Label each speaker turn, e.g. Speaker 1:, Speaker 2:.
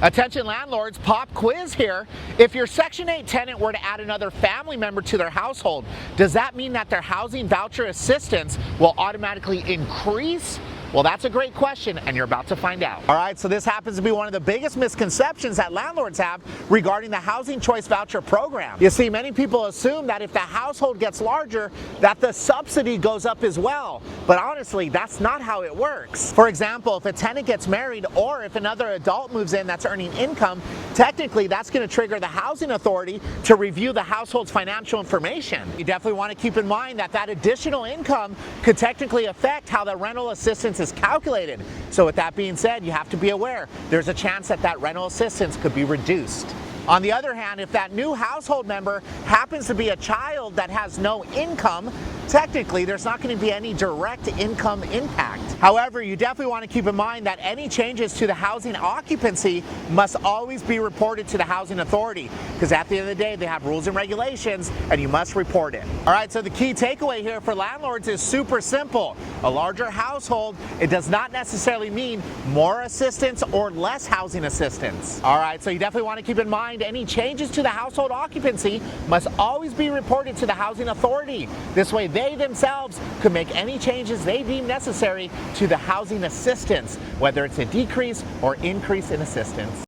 Speaker 1: Attention landlords, pop quiz here. If your Section 8 tenant were to add another family member to their household, does that mean that their housing voucher assistance will automatically increase? Well, that's a great question, and you're about to find out. All right, so this happens to be one of the biggest misconceptions that landlords have regarding the Housing Choice Voucher Program. You see, many people assume that if the household gets larger, that the subsidy goes up as well. But honestly, that's not how it works. For example, if a tenant gets married or if another adult moves in that's earning income, technically that's going to trigger the housing authority to review the household's financial information. You definitely want to keep in mind that that additional income could technically affect how the rental assistance is calculated. So with that being said, you have to be aware there's a chance that that rental assistance could be reduced. On the other hand, if that new household member happens to be a child that has no income, technically there's not going to be any direct income impact. However, you definitely want to keep in mind that any changes to the housing occupancy must always be reported to the housing authority, because at the end of the day they have rules and regulations and you must report it. All right, so the key takeaway here for landlords is super simple. A larger household, it does not necessarily mean more assistance or less housing assistance. All right, so you definitely want to keep in mind any changes to the household occupancy must always be reported to the housing authority. This way they themselves could make any changes they deem necessary to the housing assistance, whether it's a decrease or increase in assistance.